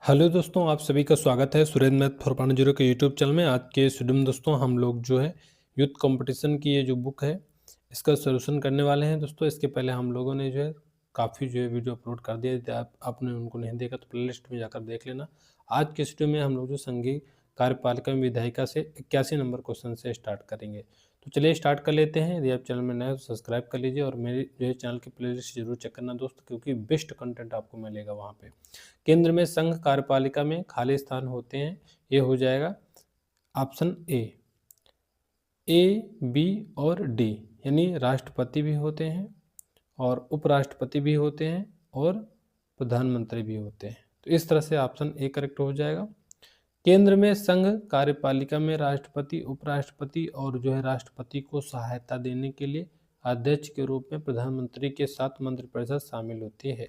Hello दोस्तों, आप सभी का स्वागत है सुरेंद्र मैथ 4.0 के यूट्यूब चैनल में। आज के इस वीडियो में दोस्तों हम लोग जो है यूथ कंपटीशन की ये जो बुक है इसका सॉल्यूशन करने वाले हैं। दोस्तों इसके पहले हम लोगों ने जो है काफ़ी जो है वीडियो अपलोड कर दिया। यदि आपने उनको नहीं देखा तो प्लेलिस्ट में जाकर देख लेना। आज के इस वीडियो में हम लोग जो संघीय कार्यपालिका में विधायिका से 81 नंबर क्वेश्चन से स्टार्ट करेंगे। तो चलिए स्टार्ट कर लेते हैं। यदि आप चैनल में नए हो तो सब्सक्राइब कर लीजिए और मेरे जो है चैनल की प्लेलिस्ट जरूर चेक करना दोस्त, क्योंकि बेस्ट कंटेंट आपको मिलेगा वहाँ पे। केंद्र में संघ कार्यपालिका में खाली स्थान होते हैं। ये हो जाएगा ऑप्शन ए, बी और डी, यानी राष्ट्रपति भी होते हैं और उपराष्ट्रपति भी होते हैं और प्रधानमंत्री भी होते हैं। तो इस तरह से ऑप्शन ए करेक्ट हो जाएगा। केंद्र में संघ कार्यपालिका में राष्ट्रपति, उपराष्ट्रपति और जो है राष्ट्रपति को सहायता देने के लिए अध्यक्ष के रूप में प्रधानमंत्री के साथ मंत्रिपरिषद शामिल होती है।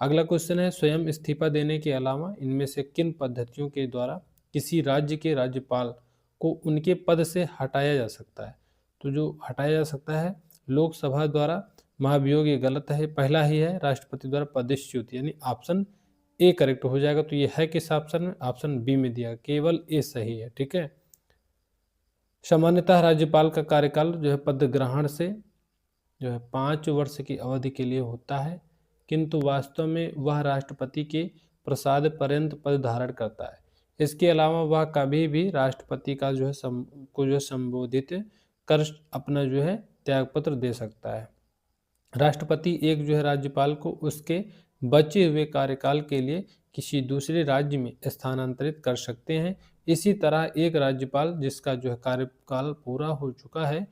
अगला क्वेश्चन है, स्वयं इस्तीफा देने के अलावा इनमें से किन पद्धतियों के द्वारा किसी राज्य के राज्यपाल को उनके पद से हटाया जा सकता है? तो जो हटाया जा सकता है लोकसभा द्वारा महाभियोग, ये गलत है। पहला ही है राष्ट्रपति द्वारा पदच्युत, यानी ऑप्शन ए करेक्ट हो जाएगा। तो ये है किस ऑप्शन में? ऑप्शन बी में दिया, केवल ए सही है। ठीक है। सामान्यतः राज्यपाल का कार्यकाल जो है पद ग्रहण से जो है 5 वर्ष की अवधि के लिए होता है, किंतु वास्तव में वह राष्ट्रपति के प्रसाद पर्यंत पद धारण करता है। इसके अलावा वह कभी भी राष्ट्रपति का जो है को जो संबोधित कर अपना जो है त्यागपत्र दे सकता है। राष्ट्रपति एक जो है राज्यपाल को उसके बचे हुए कार्यकाल के लिए किसी दूसरे राज्य में स्थानांतरित कर सकते हैं। इसी तरह एक राज्यपाल जिसका जो है कार्यकाल पूरा हो चुका है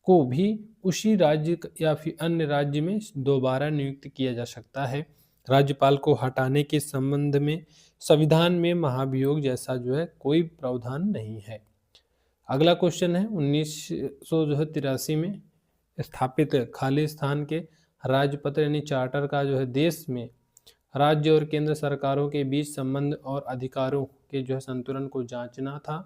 को भी उसी राज्य या फिर अन्य राज्य में दोबारा नियुक्त किया जा सकता है। राज्यपाल को हटाने के संबंध में संविधान में महाभियोग जैसा जो है कोई प्रावधान नहीं है। अगला क्वेश्चन है, 1983 में स्थापित खाली स्थान के राजपत्र यानी चार्टर का जो है देश में राज्य और केंद्र सरकारों के बीच संबंध और अधिकारों के जो है संतुलन को जांचना था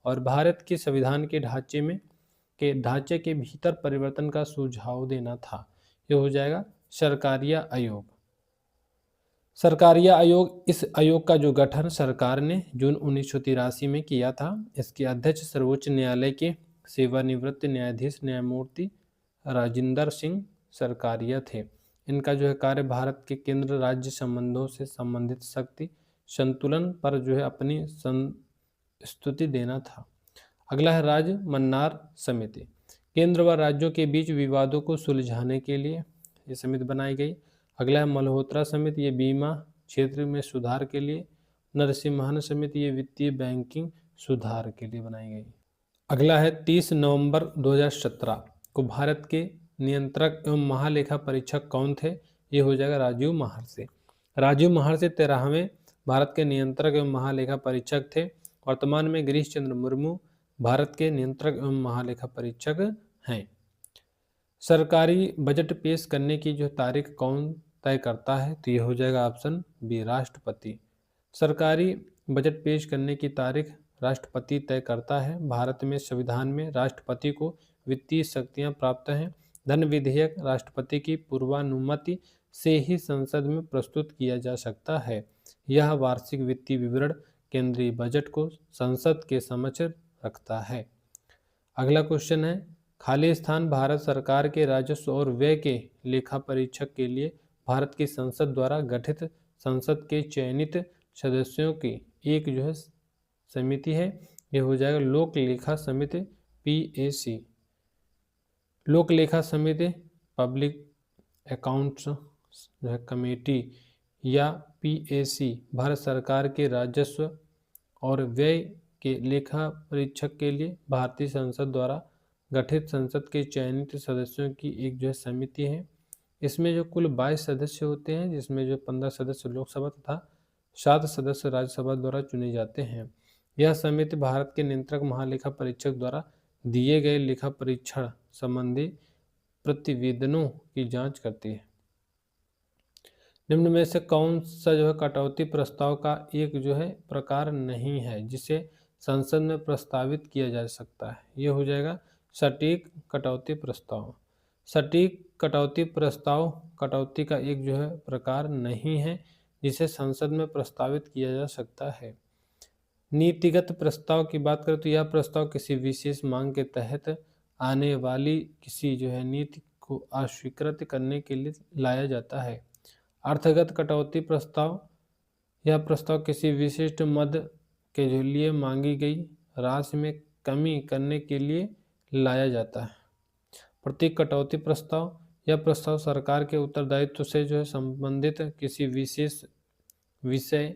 और भारत के संविधान के ढांचे के भीतर परिवर्तन का सुझाव देना था। यह हो जाएगा सरकारिया आयोग। सरकारिया आयोग, इस आयोग का जो गठन सरकार ने जून 1983 में किया था। इसके अध्यक्ष सर्वोच्च न्यायालय के सेवानिवृत्त न्यायाधीश न्यायमूर्ति राजिंदर सिंह सरकारिया थे। इनका जो है कार्य भारत के केंद्र राज्य संबंधों से संबंधित शक्ति संतुलन पर जो है अपनी स्तुति देना था। अगला है राज्य मन्नार समिति। केंद्र व राज्यों के बीच विवादों को सुलझाने के लिए ये समिति बनाई गई। अगला है मल्होत्रा समिति, ये बीमा क्षेत्र में सुधार के लिए। नरसिम्हन समिति, ये वित्तीय बैंकिंग सुधार के लिए बनाई गई। अगला है 30 नवंबर 2017 को भारत के नियंत्रक एवं महालेखा परीक्षक कौन थे? ये हो जाएगा राजीव महारसे। राजीव महारसे 13वें भारत के नियंत्रक एवं महालेखा परीक्षक थे। वर्तमान में गिरीश चंद्र मुर्मू भारत के नियंत्रक एवं महालेखा परीक्षक हैं। सरकारी बजट पेश करने की जो तारीख कौन तय करता है? तो ये हो जाएगा ऑप्शन बी, राष्ट्रपति। सरकारी बजट पेश करने की तारीख राष्ट्रपति तय करता है। भारत में संविधान में राष्ट्रपति को वित्तीय शक्तियां प्राप्त हैं। धन विधेयक राष्ट्रपति की पूर्वानुमति से ही संसद में प्रस्तुत किया जा सकता है। यह वार्षिक वित्तीय विवरण केंद्रीय बजट को संसद के समक्ष रखता है। अगला क्वेश्चन है, खाली स्थान भारत सरकार के राजस्व और व्यय के लेखा परीक्षक के लिए भारत की संसद द्वारा गठित संसद के चयनित सदस्यों की एक जो है समिति है। यह हो जाएगा लोक लेखा समिति, PAC। लोक लेखा समिति, पब्लिक अकाउंट्स जो है कमेटी या PAC भारत सरकार के राजस्व और व्यय के लेखा परीक्षक के लिए भारतीय संसद द्वारा गठित संसद के चयनित सदस्यों की एक जो है समिति है। इसमें जो कुल 22 सदस्य होते हैं, जिसमें जो 15 सदस्य लोकसभा तथा 7 सदस्य राज्यसभा द्वारा चुने जाते हैं। यह समिति भारत के नियंत्रक महालेखा परीक्षक द्वारा दिए गए लेखा परीक्षण संबंधी प्रतिवेदनों की जांच करती है। निम्न में से कौन सा जो है कटौती प्रस्ताव का एक जो है प्रकार नहीं है जिसे संसद में प्रस्तावित किया जा सकता है? ये हो जाएगा सटीक कटौती प्रस्ताव। सटीक कटौती प्रस्ताव कटौती का एक जो है प्रकार नहीं है जिसे संसद में प्रस्तावित किया जा सकता है। नीतिगत प्रस्ताव की बात करें तो यह प्रस्ताव किसी विशेष मांग के तहत आने वाली किसी नीति को अस्वीकृत करने के लिए लाया जाता है। अर्थगत कटौती प्रस्ताव, यह प्रस्ताव किसी विशिष्ट मद के लिए मांगी गई राशि में कमी करने के लिए लाया जाता है। प्रतीक कटौती प्रस्ताव, यह प्रस्ताव सरकार के उत्तरदायित्व से संबंधित किसी विशेष विषय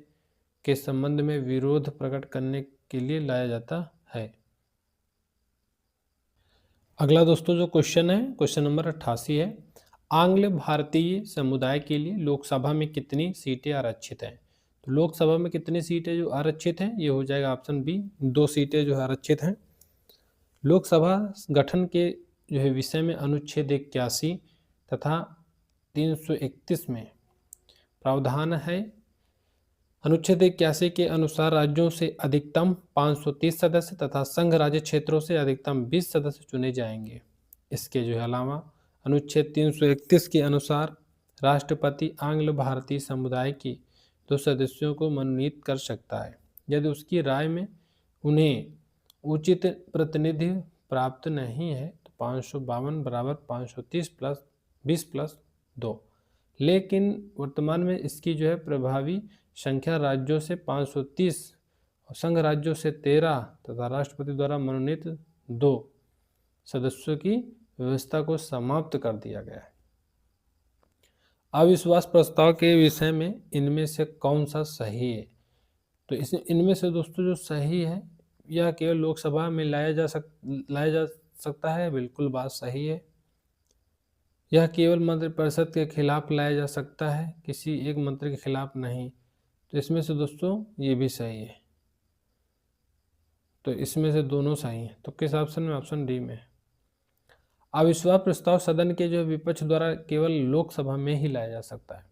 के संबंध में विरोध प्रकट करने के लिए लाया जाता है। अगला दोस्तों जो क्वेश्चन है, क्वेश्चन नंबर 88 है, आंग्ल भारतीय समुदाय के लिए लोकसभा में कितनी सीटें आरक्षित हैं? तो लोकसभा में कितनी सीटें जो आरक्षित हैं, ये हो जाएगा ऑप्शन बी, 2 सीटें जो आरक्षित हैं। लोकसभा गठन के विषय में अनुच्छेद 81 तथा 331 में प्रावधान है। अनुच्छेद 81 के अनुसार राज्यों से अधिकतम 530 सदस्य तथा संघ राज्य क्षेत्रों से अधिकतम 20 सदस्य चुने जाएंगे। इसके अलावा अनुच्छेद 331 के अनुसार राष्ट्रपति आंग्ल भारतीय समुदाय के 2 सदस्यों को मनोनीत कर सकता है यदि उसकी राय में उन्हें उचित प्रतिनिधि प्राप्त नहीं है। तो 552 बराबर 530 प्लस 20 प्लस 2, लेकिन वर्तमान में इसकी प्रभावी संख्या राज्यों से 530 और संघ राज्यों से 13 तथा राष्ट्रपति द्वारा मनोनीत 2 सदस्यों की व्यवस्था को समाप्त कर दिया गया है। अविश्वास प्रस्ताव के विषय में इनमें से कौन सा सही है? तो इनमें से दोस्तों जो सही है, यह केवल लोकसभा में लाया जा सकता है। बिल्कुल बात सही है। यह केवल मंत्रिपरिषद के खिलाफ लाया जा सकता है, किसी एक मंत्री के खिलाफ नहीं। तो इसमें से दोस्तों ये भी सही है। तो इसमें से दोनों सही हैं। तो किस ऑप्शन में? ऑप्शन डी में। अविश्वास प्रस्ताव सदन के विपक्ष द्वारा केवल लोकसभा में ही लाया जा सकता है।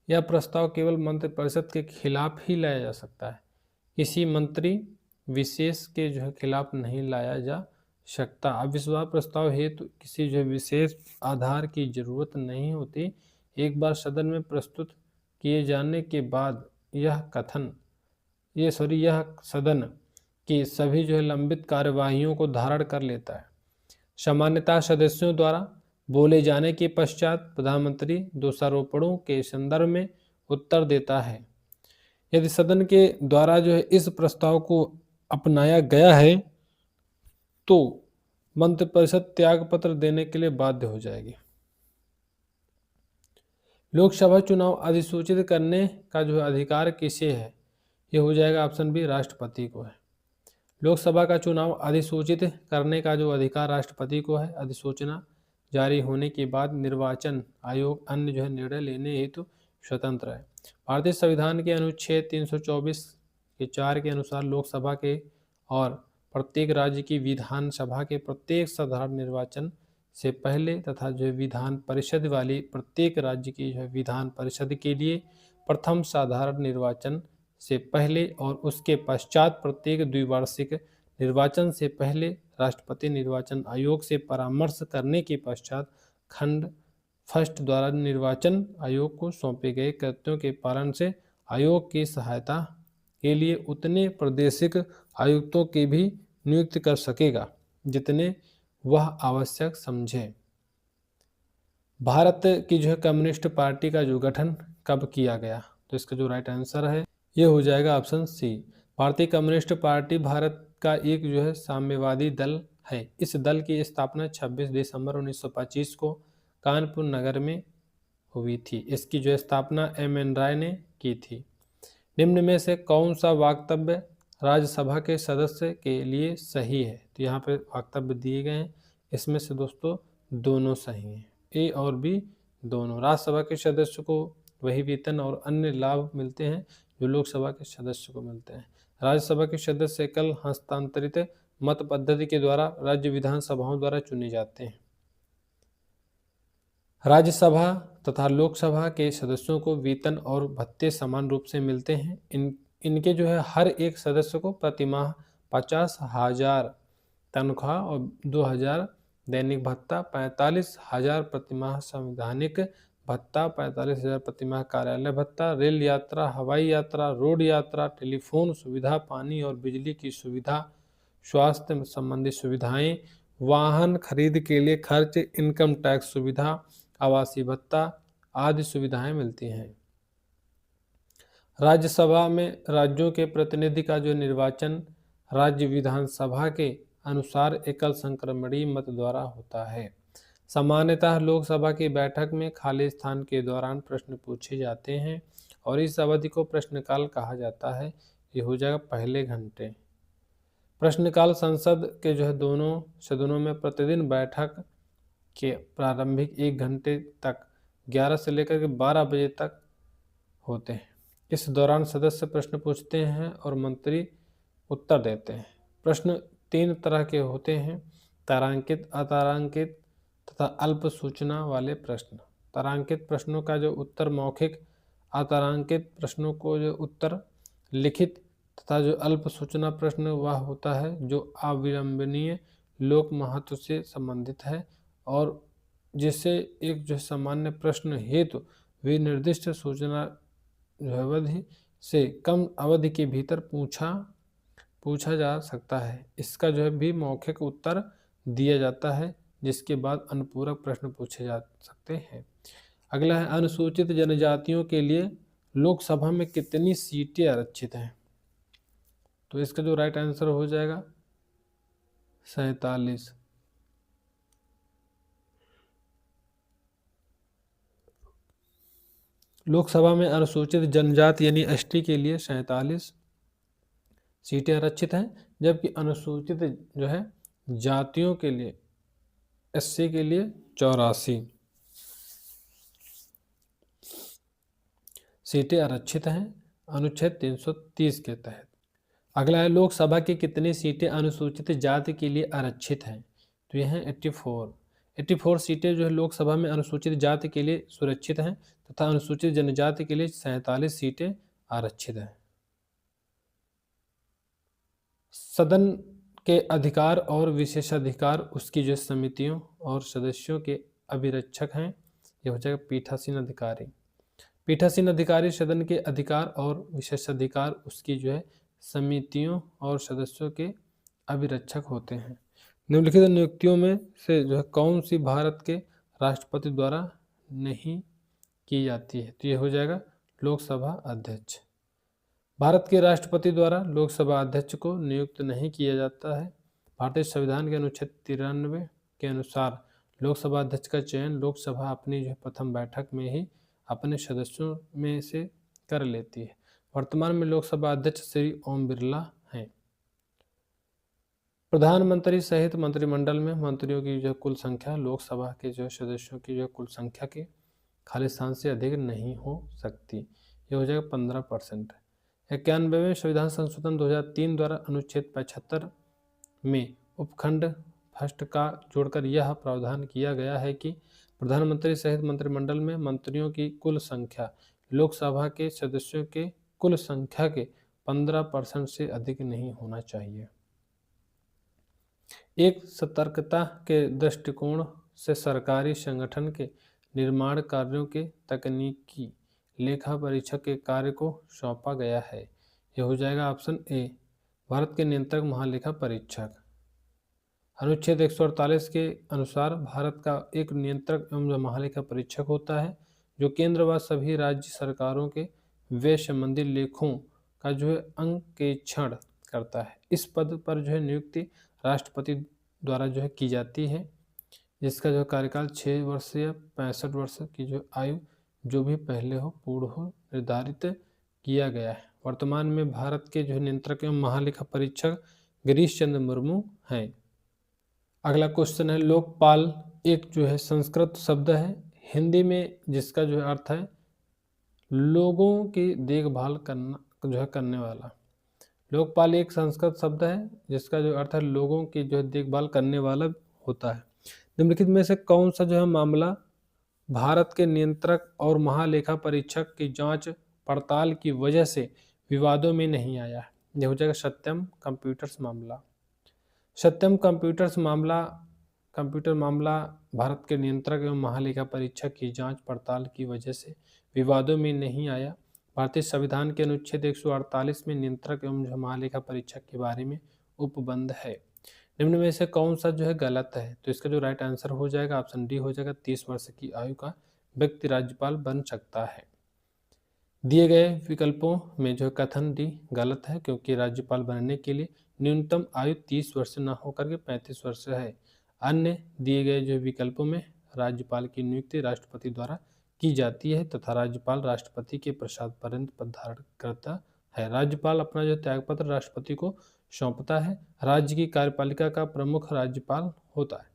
यह प्रस्ताव केवल मंत्रिपरिषद के खिलाफ ही लाया जा सकता है, किसी मंत्री विशेष के खिलाफ नहीं लाया जा सकता। अविश्वास प्रस्ताव हेतु किसी विशेष आधार की जरूरत नहीं होती। एक बार सदन में प्रस्तुत किए जाने के बाद यह सदन की सभी लंबित कार्यवाहियों को धारण कर लेता है। सामान्यतः सदस्यों द्वारा बोले जाने के पश्चात प्रधानमंत्री दोषारोपणों के संदर्भ में उत्तर देता है। यदि सदन के द्वारा इस प्रस्ताव को अपनाया गया है तो मंत्रिपरिषद त्याग पत्र देने के लिए बाध्य हो जाएगी। लोकसभा चुनाव अधिसूचित करने का अधिकार किसे है? ये हो जाएगा ऑप्शन बी, राष्ट्रपति को है। लोकसभा का चुनाव अधिसूचित करने का अधिकार राष्ट्रपति को है। अधिसूचना जारी होने के बाद निर्वाचन आयोग अन्य निर्णय लेने हेतु स्वतंत्र है। भारतीय संविधान के अनुच्छेद 324 के 4 के अनुसार लोकसभा के और प्रत्येक राज्य की विधानसभा के प्रत्येक साधारण निर्वाचन से पहले तथा विधान परिषद वाली प्रत्येक राज्य की विधान परिषद के लिए प्रथम साधारण निर्वाचन से पहले और उसके पश्चात प्रत्येक द्विवार्षिक निर्वाचन से पहले राष्ट्रपति निर्वाचन आयोग से परामर्श करने के पश्चात खंड फर्स्ट द्वारा निर्वाचन आयोग को सौंपे गए कृत्यों के पालन से आयोग की सहायता के लिए उतने प्रादेशिक आयुक्तों की भी नियुक्ति कर सकेगा जितने वह आवश्यक समझे। भारत की कम्युनिस्ट पार्टी का गठन कब किया गया? तो इसका राइट आंसर है ये हो जाएगा ऑप्शन सी। भारतीय कम्युनिस्ट पार्टी भारत का एक साम्यवादी दल है। इस दल की स्थापना 26 दिसंबर 1925 को कानपुर नगर में हुई थी। इसकी स्थापना एम.एन. राय ने की थी। निम्न में से कौन सा वक्तव्य राज्यसभा के सदस्य के लिए सही है? तो यहाँ पे वक्तव्य दिए गए हैं, इसमें से दोस्तों दोनों सही हैं, ए और बी दोनों। राज्यसभा के सदस्य को वही वेतन और अन्य लाभ मिलते हैं जो लोकसभा के सदस्य को मिलते हैं। राज्यसभा के सदस्य एकल हस्तांतरित मत पद्धति के द्वारा राज्य विधानसभाओं द्वारा चुने जाते हैं। राज्यसभा तथा लोकसभा के सदस्यों को वेतन और भत्ते समान रूप से मिलते हैं। इनके हर एक सदस्य को प्रतिमाह 50,000 तनख्वाह और 2,000 दैनिक भत्ता, 45,000 प्रतिमाह संवैधानिक भत्ता 45,000 प्रतिमाह कार्यालय भत्ता, रेल यात्रा, हवाई यात्रा, रोड यात्रा, टेलीफोन सुविधा, पानी और बिजली की सुविधा, स्वास्थ्य संबंधी सुविधाएं, वाहन खरीद के लिए खर्च, इनकम टैक्स सुविधा, आवासीय भत्ता आदि सुविधाएं मिलती हैं। राज्यसभा में राज्यों के प्रतिनिधि का जो निर्वाचन राज्य विधानसभा के अनुसार एकल संक्रमणीय मत द्वारा होता है। सामान्यतः लोकसभा की बैठक में खाली स्थान के दौरान प्रश्न पूछे जाते हैं और इस अवधि को प्रश्नकाल कहा जाता है। ये हो जाएगा पहले घंटे। प्रश्नकाल संसद के जो है दोनों सदनों में प्रतिदिन बैठक के प्रारंभिक 1 घंटे तक 11 से लेकर के 12 बजे तक होते हैं। इस दौरान सदस्य प्रश्न पूछते हैं और मंत्री उत्तर देते हैं। प्रश्न 3 तरह के होते हैं, तारांकित, अतारांकित तथा अल्प सूचना वाले प्रश्न। तारांकित प्रश्नों का जो उत्तर मौखिक, अतारांकित प्रश्नों को जो उत्तर लिखित तथा जो अल्प सूचना प्रश्न वह होता है जो अविलंबनीय लोक महत्व से संबंधित है और जिससे एक जो सामान्य प्रश्न हेतु विनिर्दिष्ट सूचना अवधि से कम अवधि के भीतर पूछा जा सकता है। इसका जो है भी मौखिक उत्तर दिया जाता है, जिसके बाद अनुपूरक प्रश्न पूछे जा सकते हैं। अगला है अनुसूचित जनजातियों के लिए लोकसभा में कितनी सीटें आरक्षित हैं। तो इसका जो राइट आंसर हो जाएगा 47। लोकसभा में अनुसूचित जनजाति यानी एसटी के लिए 47 सीटें आरक्षित हैं, जबकि अनुसूचित जो है जातियों के लिए एससी के लिए 84 सीटें आरक्षित हैं अनुच्छेद 330 के तहत। अगला है लोकसभा की कितनी सीटें अनुसूचित जाति के लिए आरक्षित हैं। तो यह है 84 सीटें जो है लोकसभा में अनुसूचित जाति के लिए सुरक्षित हैं तथा अनुसूचित जनजाति के लिए 47 सीटें आरक्षित हैं। सदन के अधिकार और विशेषाधिकार उसकी जो समितियों और सदस्यों के अभिरक्षक हैं। यह हो जाएगा पीठासीन अधिकारी। पीठासीन अधिकारी सदन के अधिकार और विशेषाधिकार उसकी जो है समितियों और सदस्यों के अभिरक्षक होते हैं। निम्नलिखित नियुक्तियों में से जो है कौन सी भारत के राष्ट्रपति द्वारा नहीं की जाती है। तो यह हो जाएगा लोकसभा अध्यक्ष। भारत के राष्ट्रपति द्वारा लोकसभा अध्यक्ष को नियुक्त नहीं किया जाता है। भारतीय संविधान के अनुच्छेद 93 के अनुसार लोकसभा अध्यक्ष का चयन लोकसभा अपनी जो प्रथम बैठक में ही अपने सदस्यों में से कर लेती है। वर्तमान में लोकसभा अध्यक्ष श्री ओम बिरला हैं। प्रधानमंत्री सहित मंत्रिमंडल में मंत्रियों की जो कुल संख्या लोकसभा के जो सदस्यों की जो कुल संख्या के खाली स्थान से अधिक नहीं हो सकती। ये हो जाएगा 15%। 91वें संविधान संशोधन 2003 द्वारा अनुच्छेद 75 में उपखंड फर्स्ट का जोड़कर यह प्रावधान किया गया है कि प्रधानमंत्री सहित मंत्रिमंडल में मंत्रियों की कुल संख्या लोकसभा के सदस्यों के कुल संख्या के 15% से अधिक नहीं होना चाहिए। एक सतर्कता के दृष्टिकोण से सरकारी संगठन के निर्माण कार्यों के तकनीकी लेखा परीक्षक के कार्य को सौंपा गया है। यह हो जाएगा ऑप्शन ए, भारत के नियंत्रक महालेखा परीक्षक। अनुच्छेद 148 के अनुसार भारत का एक नियंत्रक एवं महालेखा परीक्षक होता है जो केंद्र व सभी राज्य सरकारों के व्यय संबंधी लेखों का जो है अंकेक्षण करता है। इस पद पर जो है नियुक्ति राष्ट्रपति द्वारा जो है की जाती है, जिसका जो कार्यकाल 6 वर्ष या 65 वर्ष की जो आयु जो भी पहले हो पूर्ण हो निर्धारित किया गया है। वर्तमान में भारत के जो नियंत्रक एवं महालेखा परीक्षक गिरीश चंद्र मुर्मू हैं। अगला क्वेश्चन है लोकपाल एक जो है संस्कृत शब्द है हिंदी में जिसका जो है अर्थ है लोगों की देखभाल करना जो है करने वाला। लोकपाल एक संस्कृत शब्द है जिसका जो अर्थ है लोगों की जो है देखभाल करने वाला होता है। निम्नलिखित में से कौन सा जो है मामला भारत के नियंत्रक और महालेखा परीक्षक की जांच पड़ताल की वजह से विवादों में नहीं आया है। यह हो जाएगा सत्यम कंप्यूटर्स मामला। सत्यम कंप्यूटर्स मामला कंप्यूटर मामला भारत के नियंत्रक एवं महालेखा परीक्षक की जांच पड़ताल की वजह से विवादों में नहीं आया। भारतीय संविधान के अनुच्छेद 148 में नियंत्रक एवं महालेखा परीक्षक के बारे में उपबंध है। निम्न में से कौन सा जो है गलत है? तो इसका जो राइट आंसर हो जाएगा ऑप्शन डी हो जाएगा। 30 वर्ष की आयु का व्यक्ति राज्यपाल बन सकता है। दिए गए विकल्पों में जो कथन डी गलत है, क्योंकि राज्यपाल बनने के लिए न्यूनतम आयु 30 वर्ष न होकर के 35 वर्ष है। अन्य दिए गए जो विकल्पों में राज्यपाल की नियुक्ति राष्ट्रपति द्वारा की जाती है तथा राज्यपाल राष्ट्रपति के प्रसाद पर्यंत पद धारण करता है। राज्यपाल अपना जो त्यागपत्र राष्ट्रपति को सौंपता है। राज्य की कार्यपालिका का प्रमुख राज्यपाल होता है।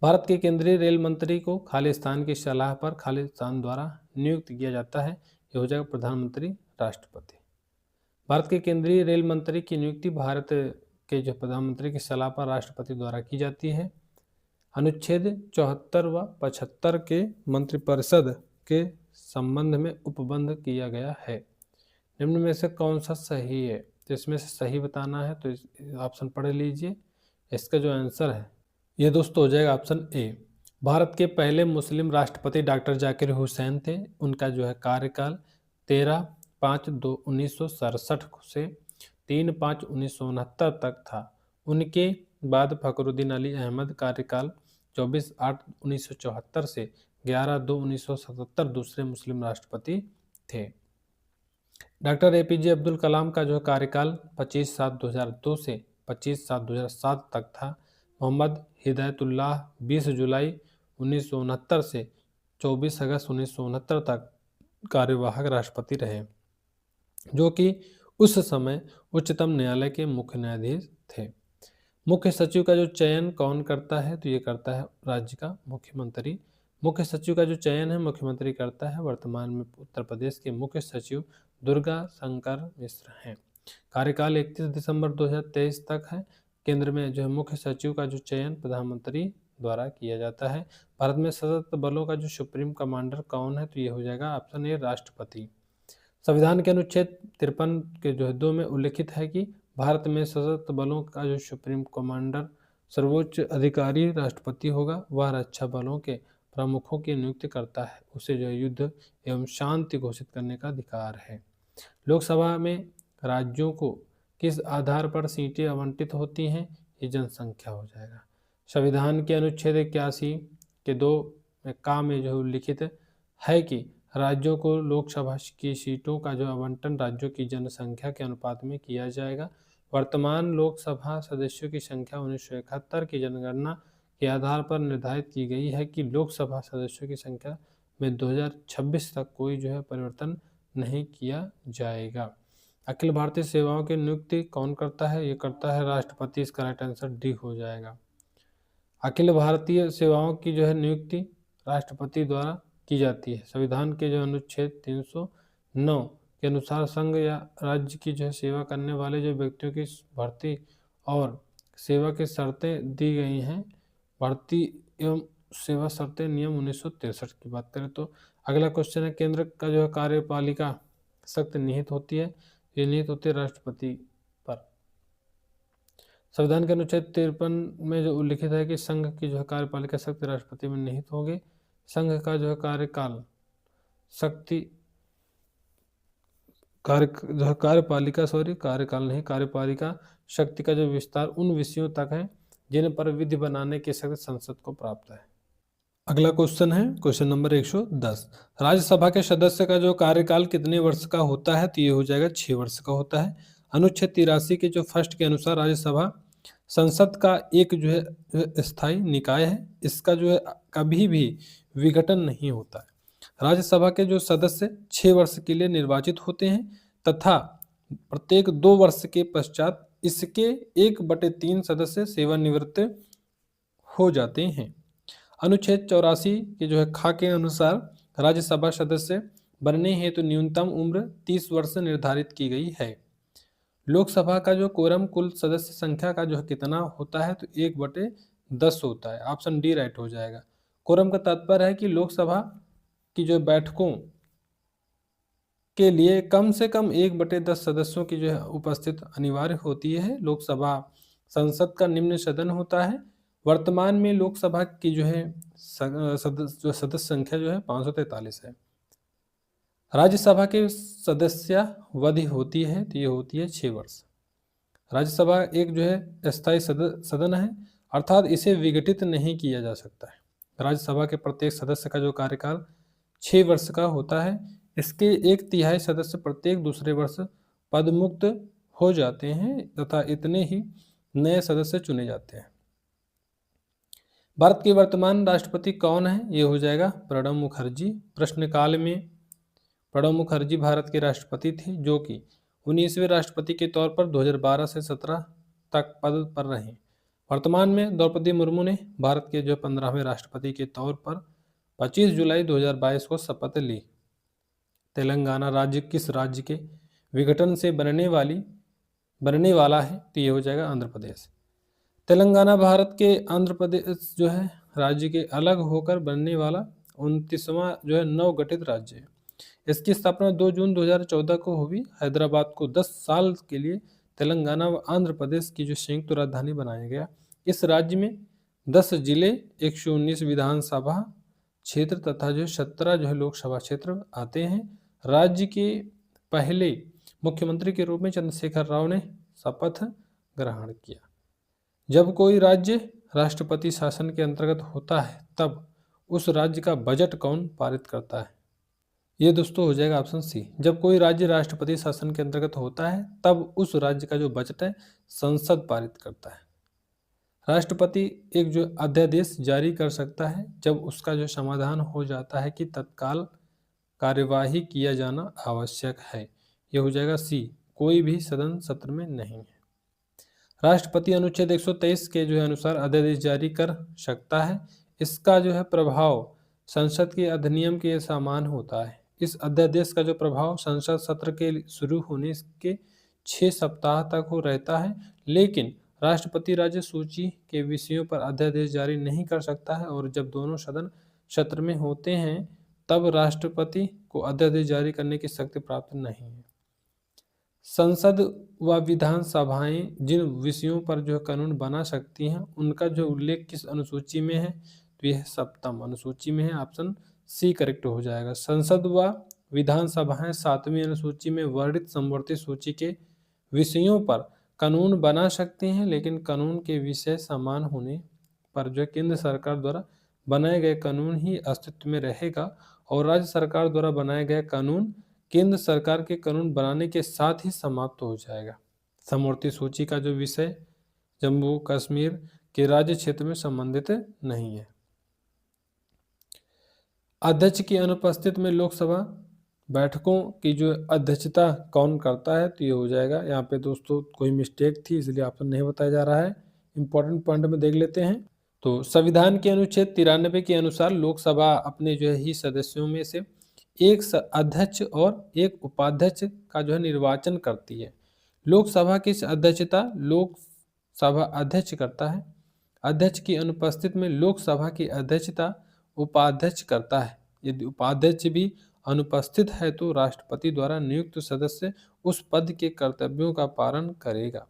भारत के केंद्रीय रेल मंत्री को खालिस्तान की सलाह पर खालिस्तान द्वारा नियुक्त किया जाता है। यह हो जाएगा प्रधानमंत्री राष्ट्रपति। भारत के केंद्रीय रेल मंत्री की नियुक्ति भारत के जो प्रधानमंत्री की सलाह पर राष्ट्रपति द्वारा की जाती है। अनुच्छेद 74 व 75 के मंत्रिपरिषद के संबंध में उपबंध किया गया है। निम्न में से कौन सा सही है? तो इसमें से सही बताना है, तो ऑप्शन पढ़ लीजिए। इसका जो आंसर है ये दोस्तों हो जाएगा ऑप्शन ए। भारत के पहले मुस्लिम राष्ट्रपति डॉक्टर जाकिर हुसैन थे। उनका जो है कार्यकाल 13/5/1967 से 3/5/1969 तक था। उनके बाद फखरुद्दीन अली अहमद कार्यकाल 24/8/1974 से 11/2/1977 दूसरे मुस्लिम राष्ट्रपति थे। डॉक्टर एपीजे अब्दुल कलाम का जो कार्यकाल 25/7/2002 से 25/7/2007 तक था। मोहम्मद हिदायतुल्लाह 20 जुलाई 1969 से 24 अगस्त 1969 तक कार्यवाहक राष्ट्रपति रहे, जो कि उस समय उच्चतम न्यायालय के मुख्य न्यायाधीश थे। मुख्य सचिव का जो चयन कौन करता है? तो ये करता है राज्य का मुख्यमंत्री। मुख्य सचिव का जो चयन है मुख्यमंत्री करता है। वर्तमान में उत्तर प्रदेश के मुख्य सचिव दुर्गा शंकर मिश्र हैं। कार्यकाल 31 दिसंबर 2023 तक है। केंद्र में जो है मुख्य सचिव का जो चयन प्रधानमंत्री द्वारा किया जाता है। भारत में सशस्त्र बलों का जो सुप्रीम कमांडर कौन है? तो ये हो जाएगा ऑप्शन ए राष्ट्रपति। संविधान के अनुच्छेद 53 के जो है 2 में उल्लिखित है कि भारत में सशस्त्र बलों का जो सुप्रीम कमांडर सर्वोच्च अधिकारी राष्ट्रपति होगा। वह रक्षा बलों के प्रमुखों की नियुक्ति करता है। उसे जो युद्ध एवं शांति घोषित करने का अधिकार है। लोकसभा में राज्यों को किस आधार पर सीटें आवंटित होती हैं? ये जनसंख्या हो जाएगा। संविधान के अनुच्छेद 81 के 2 का में जो उल्लिखित है कि राज्यों को लोकसभा की सीटों का जो आवंटन राज्यों की जनसंख्या के अनुपात में किया जाएगा। वर्तमान लोकसभा सदस्यों की संख्या 1971 की जनगणना के आधार पर निर्धारित की गई है कि लोकसभा सदस्यों की संख्या में 2026 तक कोई जो है परिवर्तन नहीं किया जाएगा। अखिल भारतीय सेवाओं की नियुक्ति कौन करता है? ये करता है राष्ट्रपति। इसका राइट आंसर डी हो जाएगा। अखिल भारतीय सेवाओं की जो है नियुक्ति राष्ट्रपति द्वारा की जाती है। संविधान के जो अनुच्छेद 309 के अनुसार संघ या राज्य की जो है सेवा करने वाले जो व्यक्तियों की भर्ती और सेवा की शर्तें दी गई हैं। भर्ती एवं सेवा शर्तें नियम 1963 की बात करें तो अगला क्वेश्चन है, केंद्र का जो है कार्यपालिका सख्त निहित होती है। ये निहित होती है राष्ट्रपति पर। संविधान के अनुच्छेद 53 में जो उल्लिखित है कि संघ की जो है कार्यपालिका शक्ति राष्ट्रपति में निहित होगी। संघ का जो है कार्यकाल शक्ति कार्यपालिका शक्ति का जो विस्तार उन विषयों तक है जिन पर विधि बनाने की शक्ति संसद को प्राप्त है। अगला क्वेश्चन है क्वेश्चन नंबर 110। राज्यसभा के सदस्य का जो कार्यकाल कितने वर्ष का होता है? तो ये हो जाएगा 6 वर्ष का होता है। अनुच्छेद 83 के जो फर्स्ट के अनुसार राज्यसभा संसद का एक जो है स्थायी निकाय है। इसका जो है कभी भी विघटन नहीं होता है। राज्यसभा के जो सदस्य 6 वर्ष के लिए निर्वाचित होते हैं तथा प्रत्येक 2 वर्ष के पश्चात इसके 1/3 सदस्य सेवानिवृत्त हो जाते हैं। अनुच्छेद 84 के जो है खा के अनुसार राज्यसभा सदस्य बनने हेतु न्यूनतम उम्र 30 वर्ष निर्धारित की गई है। लोकसभा का जो कोरम कुल सदस्य संख्या का जो है कितना होता है? तो 1/10 होता है। ऑप्शन डी राइट हो जाएगा। कोरम का तात्पर्य है कि लोकसभा की जो बैठकों के लिए कम से कम 1/10 सदस्यों की जो है उपस्थित अनिवार्य होती है। लोकसभा संसद का निम्न सदन होता है। वर्तमान में लोकसभा की जो है सदस्य संख्या जो है 543 है। राज्यसभा के सदस्यावधि होती है तो ये होती है 6 वर्ष। राज्यसभा एक जो है अस्थायी सदन है, अर्थात इसे विघटित नहीं किया जा सकता है। राज्यसभा के प्रत्येक सदस्य का जो कार्यकाल 6 वर्ष का होता है। इसके 1/3 सदस्य प्रत्येक दूसरे वर्ष पदमुक्त हो जाते हैं तथा इतने ही नए सदस्य चुने जाते हैं। भारत के वर्तमान राष्ट्रपति कौन है? ये हो जाएगा प्रणब मुखर्जी। प्रश्नकाल में प्रणब मुखर्जी भारत के राष्ट्रपति थे, जो कि 19वें राष्ट्रपति के तौर पर 2012 से 17 तक पद पर रहे। वर्तमान में द्रौपदी मुर्मू ने भारत के जो 15वें राष्ट्रपति के तौर पर 25 जुलाई 2022 को शपथ ली। तेलंगाना राज्य किस राज्य के विघटन से बनने वाला है? तो ये हो जाएगा आंध्र प्रदेश। तेलंगाना भारत के आंध्र प्रदेश जो है राज्य के अलग होकर बनने वाला 29वां जो है नवगठित राज्य है। इसकी स्थापना 2 जून 2014 को हुई। हैदराबाद को 10 साल के लिए तेलंगाना व आंध्र प्रदेश की जो संयुक्त राजधानी बनाया गया। इस राज्य में 10 जिले, 119 विधानसभा क्षेत्र तथा जो 17 जो है लोकसभा क्षेत्र आते हैं। राज्य के पहले मुख्यमंत्री के रूप में चंद्रशेखर राव ने शपथ ग्रहण किया। जब कोई राज्य राष्ट्रपति शासन के अंतर्गत होता है तब उस राज्य का बजट कौन पारित करता है? ये दोस्तों हो जाएगा ऑप्शन सी। जब कोई राज्य राष्ट्रपति शासन के अंतर्गत होता है तब उस राज्य का जो बजट है संसद पारित करता है। राष्ट्रपति एक जो अध्यादेश जारी कर सकता है जब उसका जो समाधान हो जाता है कि तत्काल कार्यवाही किया जाना आवश्यक है। यह हो जाएगा सी, कोई भी सदन सत्र में नहीं है। राष्ट्रपति अनुच्छेद 123 के जो है अनुसार अध्यादेश जारी कर सकता है। इसका जो है प्रभाव संसद के अधिनियम के समान होता है। इस अध्यादेश का जो प्रभाव संसद सत्र के शुरू होने के 6 सप्ताह तक हो रहता है, लेकिन राष्ट्रपति राज्य सूची के विषयों पर अध्यादेश जारी नहीं कर सकता है और जब दोनों सदन सत्र में होते हैं तब राष्ट्रपति को अध्यादेश जारी करने की शक्ति प्राप्त नहीं है। संसद व विधानसभाएं जिन विषयों पर जो कानून बना सकती हैं उनका जो उल्लेख किस अनुसूची में है? तो यह 7वीं अनुसूची में है। ऑप्शन सी करेक्ट हो जाएगा। संसद व विधानसभाएं 7वीं अनुसूची में वर्णित समवर्ती सूची के विषयों पर कानून बना सकते हैं, लेकिन कानून के विषय समान होने पर जो केंद्र सरकार द्वारा बनाए गए कानून ही अस्तित्व में रहेगा और राज्य सरकार द्वारा बनाया गया कानून केंद्र सरकार के कानून बनाने के साथ ही समाप्त हो जाएगा। समवर्ती सूची का जो विषय जम्मू कश्मीर के राज्य क्षेत्र में संबंधित नहीं है। अध्यक्ष की अनुपस्थिति में लोकसभा बैठकों की जो अध्यक्षता कौन करता है? तो ये हो जाएगा, यहाँ पे दोस्तों कोई मिस्टेक थी इसलिए ऑप्शन नहीं बताया जा रहा है। इंपॉर्टेंट पॉइंट में देख लेते हैं। तो संविधान के अनुच्छेद 93 के अनुसार लोकसभा अपने जो है ही सदस्यों में से एक अध्यक्ष और एक उपाध्यक्ष का जो है निर्वाचन करती है। लोकसभा की अध्यक्षता लोकसभा अध्यक्ष करता है। अध्यक्ष की अनुपस्थिति में लोकसभा की अध्यक्षता उपाध्यक्ष करता है। यदि उपाध्यक्ष भी अनुपस्थित है तो राष्ट्रपति द्वारा नियुक्त सदस्य उस पद के कर्तव्यों का पालन करेगा।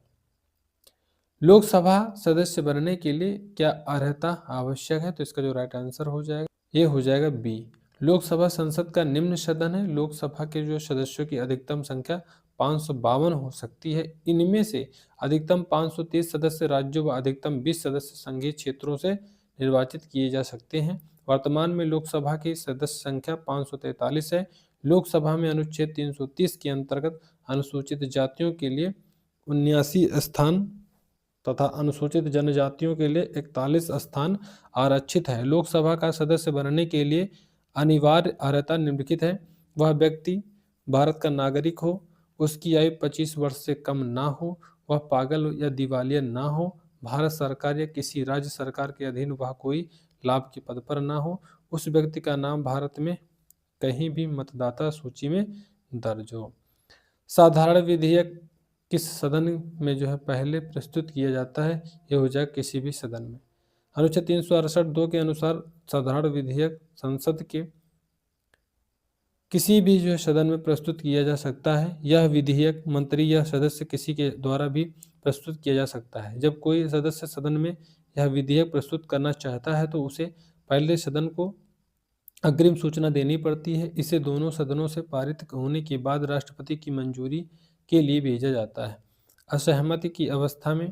लोकसभा सदस्य बनने के लिए क्या अर्हता आवश्यक है? तो इसका जो राइट आंसर हो जाएगा ये हो जाएगा बी। लोकसभा संसद का निम्न सदन है। लोकसभा के जो सदस्यों की अधिकतम संख्या 552 हो सकती है। इनमें से अधिकतम 530 सदस्य राज्यों व अधिकतम 20 सदस्य संघीय क्षेत्रों से निर्वाचित किए जा सकते हैं। वर्तमान में लोकसभा की सदस्य संख्या 543 है। लोकसभा में अनुच्छेद 330 के अंतर्गत अनुसूचित जातियों के लिए 79 स्थान तथा अनुसूचित जनजातियों के लिए 41 स्थान आरक्षित है। लोकसभा का सदस्य बनने के लिए अनिवार्य अर्हता निम्नलिखित है। वह व्यक्ति भारत का नागरिक हो, उसकी आयु 25 वर्ष से कम ना हो, वह पागल या दिवालिया ना हो, भारत सरकार या किसी राज्य सरकार के अधीन वह कोई लाभ के पद पर ना हो, उस व्यक्ति का नाम भारत में कहीं भी मतदाता सूची में दर्ज हो। साधारण विधेयक किस सदन में जो है पहले प्रस्तुत किया जाता है? यह हो जाए किसी भी सदन में। अनुच्छेद 368(2) के अनुसार साधारण विधेयक संसद के किसी भी जो है सदन में प्रस्तुत किया जा सकता है। यह विधेयक मंत्री या सदस्य किसी के द्वारा भी प्रस्तुत किया जा सकता है। जब कोई सदस्य सदन में यह विधेयक प्रस्तुत करना चाहता है तो उसे पहले सदन को अग्रिम सूचना देनी पड़ती है। इसे दोनों सदनों से पारित होने के बाद राष्ट्रपति की मंजूरी के लिए भेजा जाता है। असहमति की अवस्था में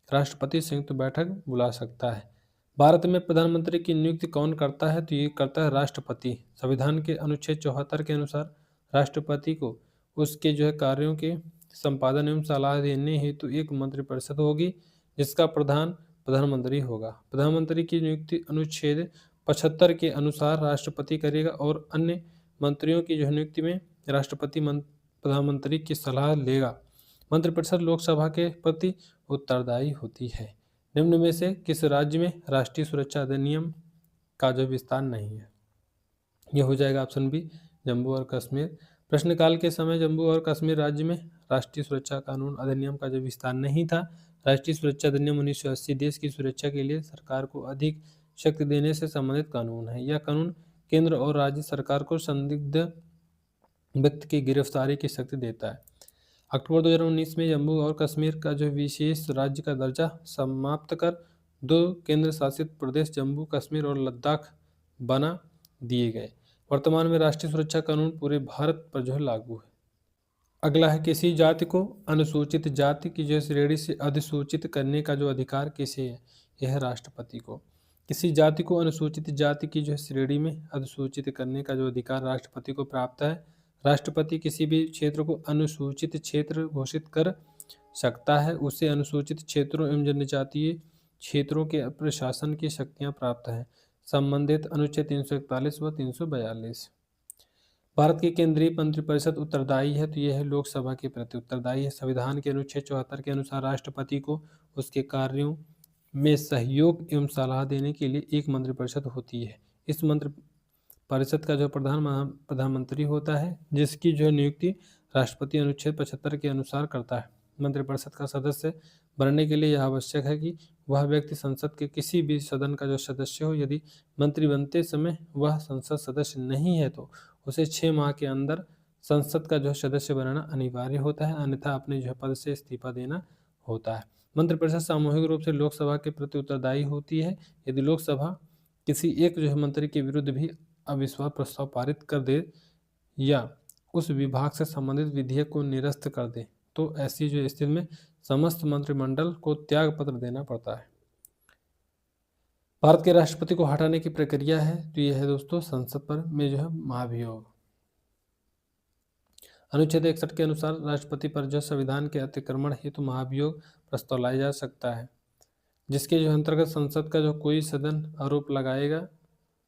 राष्ट्रपति संयुक्त बैठक बुला सकता है। भारत में प्रधानमंत्री की नियुक्ति कौन करता है? तो ये करता है राष्ट्रपति। संविधान के अनुच्छेद 74 के अनुसार राष्ट्रपति को उसके कार्यों के संपादन एवं सलाह देने हेतु एक मंत्रिपरिषद होगी, जिसका प्रधान प्रधानमंत्री होगा। प्रधानमंत्री की नियुक्ति अनुच्छेद 75 के अनुसार राष्ट्रपति करेगा और अन्य मंत्रियों की नियुक्ति में राष्ट्रपति प्रधानमंत्री की सलाह लेगा। मंत्रिपरिषद लोकसभा के प्रति उत्तरदायी होती है। निम्न में से किस राज्य में राष्ट्रीय सुरक्षा अधिनियम का विस्तार नहीं है? यह हो जाएगा ऑप्शन बी, जम्मू और कश्मीर। प्रश्नकाल के समय जम्मू और कश्मीर राज्य में राष्ट्रीय सुरक्षा कानून अधिनियम का विस्तार नहीं था। राष्ट्रीय सुरक्षा अधिनियम 1980 देश की सुरक्षा के लिए सरकार को अधिक शक्ति देने से संबंधित कानून है। यह कानून केंद्र और राज्य सरकार को संदिग्ध व्यक्ति की गिरफ्तारी की शक्ति देता है। अक्टूबर 2019 में जम्मू और कश्मीर का विशेष राज्य का दर्जा समाप्त कर 2 केंद्र शासित प्रदेश जम्मू कश्मीर और लद्दाख बना दिए गए। वर्तमान में राष्ट्रीय सुरक्षा कानून पूरे भारत पर लागू है। अगला है, किसी जाति को अनुसूचित जाति की श्रेणी से अधिसूचित करने का अधिकार किसे है? यह है राष्ट्रपति को। किसी जाति को अनुसूचित जाति की श्रेणी में अधिसूचित करने का अधिकार राष्ट्रपति को प्राप्त है। राष्ट्रपति किसी भी क्षेत्र को अनुसूचित क्षेत्र घोषित कर सकता है। उसे अनुसूचित क्षेत्रों एवं जनजातीय क्षेत्रों के प्रशासन की शक्तियां प्राप्त हैं, संबंधित अनुच्छेद 341 व 342। भारत की केंद्रीय मंत्रिपरिषद उत्तरदायी है, तो यह है लोकसभा के प्रति उत्तरदायी है। संविधान के अनुच्छेद 74 के अनुसार राष्ट्रपति को उसके कार्यों में सहयोग एवं सलाह देने के लिए एक मंत्रिपरिषद होती है। इस मंत्रिपरिषद का प्रधानमंत्री होता है, जिसकी नियुक्ति राष्ट्रपति अनुच्छेद 75 के अनुसार करता है। मंत्रिपरिषद का सदस्य बनने के लिए यह आवश्यक है कि वह व्यक्ति संसद के किसी भी सदन का सदस्य हो। यदि मंत्री बनते समय वह संसद सदस्य नहीं है तो उसे 6 माह के अंदर संसद का सदस्य बनाना अनिवार्य होता है, अन्यथा अपने पद से इस्तीफा देना होता है। मंत्रिपरिषद सामूहिक रूप से लोकसभा के प्रति उत्तरदायी होती है। यदि लोकसभा किसी एक मंत्री के विरुद्ध भी अविश्वास प्रस्ताव पारित कर दे या उस विभाग से संबंधित विधेयक को निरस्त कर दे तो ऐसी स्थिति में समस्त मंत्रिमंडल को त्याग पत्र देना पड़ता है। भारत के राष्ट्रपति को हटाने की प्रक्रिया है, तो यह है दोस्तों संसद पर में महाभियोग। अनुच्छेद 61 के अनुसार राष्ट्रपति पर संविधान के अतिक्रमण हेतु महाभियोग प्रस्ताव लाया जा सकता है, जिसके अंतर्गत संसद का कोई सदन आरोप लगाएगा,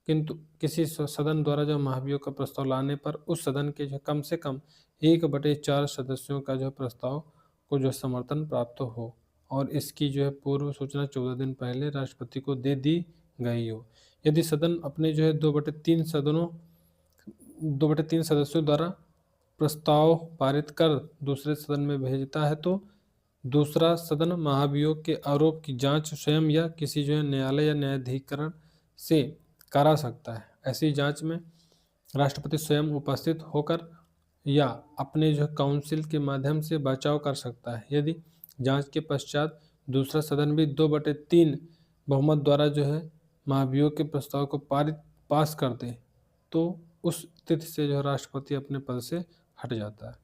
किंतु किसी सदन द्वारा महाभियोग का प्रस्ताव लाने पर उस सदन के कम से कम 1/4 सदस्यों का प्रस्ताव को समर्थन प्राप्त हो और इसकी पूर्व सूचना 14 दिन पहले राष्ट्रपति को दे दी गई हो। यदि सदन अपने 2/3 सदस्यों द्वारा प्रस्ताव पारित कर दूसरे सदन में भेजता है तो दूसरा सदन महाभियोग के आरोप की जांच स्वयं या किसी न्यायालय या न्यायाधिकरण से करा सकता है। ऐसी जांच में राष्ट्रपति स्वयं उपस्थित होकर या अपने काउंसिल के माध्यम से बचाव कर सकता है। यदि जांच के पश्चात दूसरा सदन भी 2/3 बहुमत द्वारा महाभियोग के प्रस्ताव को पास कर दे तो उस स्थिति से राष्ट्रपति अपने पद से हट जाता है।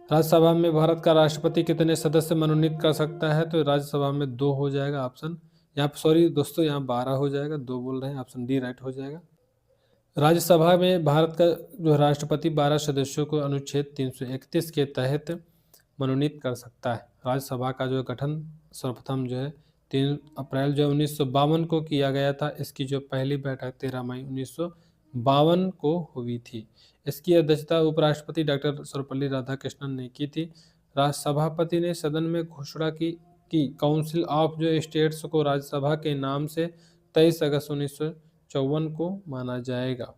राज्यसभा में भारत का राष्ट्रपति कितने सदस्य मनोनीत कर सकता है? तो राज्यसभा में 2 हो जाएगा ऑप्शन, यहाँ सॉरी दोस्तों यहाँ 12 हो जाएगा, 2 बोल रहे हैं, ऑप्शन डी राइट हो जाएगा। राज्यसभा में भारत का राष्ट्रपति 12 सदस्यों को अनुच्छेद 331 के तहत मनोनीत कर सकता है। राज्यसभा का गठन सर्वप्रथम 3 अप्रैल 1952 को किया गया था। इसकी पहली बैठक 13 मई 1952 को हुई थी। इसकी अध्यक्षता उपराष्ट्रपति डॉक्टर सर्वपल्ली राधाकृष्णन ने की थी। सभापति ने सदन में घोषणा की कि काउंसिल ऑफ स्टेट्स को राज्यसभा के नाम से 23 अगस्त 1954 को माना जाएगा।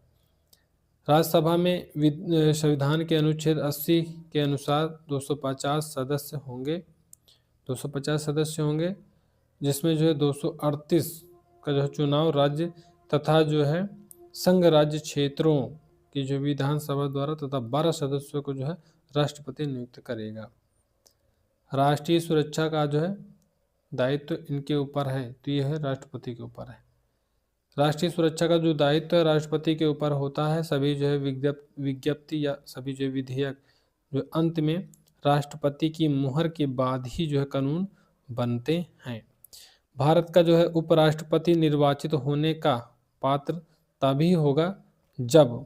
राज्यसभा में संविधान के अनुच्छेद 80 के अनुसार 250 सदस्य होंगे, जिसमें 238 का चुनाव राज्य तथा संघ राज्य क्षेत्रों की विधानसभा द्वारा तथा 12 सदस्यों को राष्ट्रपति नियुक्त करेगा। राष्ट्रीय सुरक्षा का दायित्व इनके ऊपर है, तो यह है राष्ट्रपति के ऊपर है। राष्ट्रीय सुरक्षा का जो दायित्व है राष्ट्रपति के ऊपर होता है। सभी जो है विज्ञप्ति या सभी जो है विधेयक जो अंत में राष्ट्रपति की मुहर के बाद ही जो है कानून बनते हैं। भारत का जो है उपराष्ट्रपति निर्वाचित होने का पात्र तभी होगा जब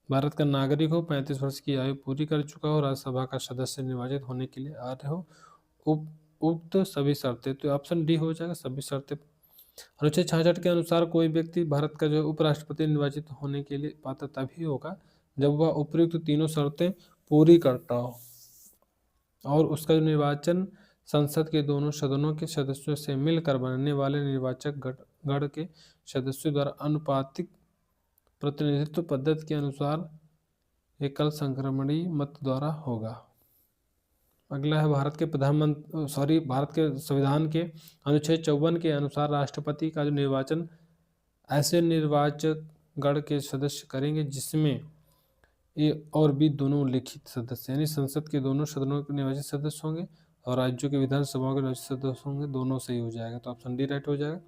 भारत का नागरिक हो, 35 वर्ष की आयु पूरी कर चुका हो, राज्यसभा का सदस्य निर्वाचित होने के लिए अर्ह हो, उक्त सभी शर्तें, तो ऑप्शन डी हो जाएगा सभी शर्तें। अनुच्छेद 66 के अनुसार कोई व्यक्ति भारत का जो उपराष्ट्रपति निर्वाचित होने के लिए पात्र तभी होगा जब वह उपयुक्त तीनों शर्तें पूरी करता हो और उसका जो निर्वाचन संसद के दोनों सदनों के सदस्यों से मिलकर बनने वाले निर्वाचक गण के सदस्यों द्वारा अनुपातिक प्रतिनिधित्व पद्धति के अनुसार एकल संक्रमणीय मत द्वारा होगा। अगला है भारत के संविधान के अनुच्छेद 54 के अनुसार राष्ट्रपति का जो निर्वाचन ऐसे निर्वाचक गण के सदस्य करेंगे जिसमें ए और बी दोनों लिखित सदस्य, यानी संसद के दोनों सदनों के निर्वाचित सदस्य होंगे और राज्यों के विधानसभाओं के निर्वाचित सदस्य होंगे, दोनों सही हो जाएगा, तो ऑप्शन डी राइट हो जाएगा।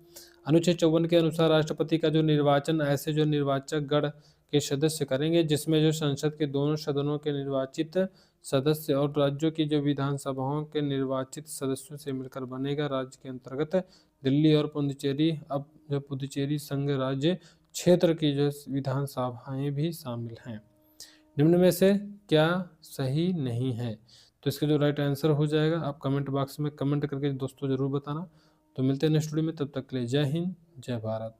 अनुच्छेद 54 के अनुसार राष्ट्रपति का जो निर्वाचन ऐसे जो निर्वाचक गण के सदस्य करेंगे जिसमें जो संसद के दोनों सदनों के निर्वाचित सदस्य और राज्यों की जो विधानसभाओं के निर्वाचित सदस्यों से मिलकर बनेगा। राज्य के अंतर्गत दिल्ली और पुडुचेरी, अब जो पुडुचेरी संघ राज्य क्षेत्र की जो विधानसभाएं भी शामिल हैं। निम्न में से क्या सही नहीं है, तो इसका जो राइट आंसर हो जाएगा आप कमेंट बॉक्स में कमेंट करके दोस्तों जरूर बताना। तो मिलते हैं नेक्स्ट वीडियो में, तब तक के लिए जय हिंद जय भारत।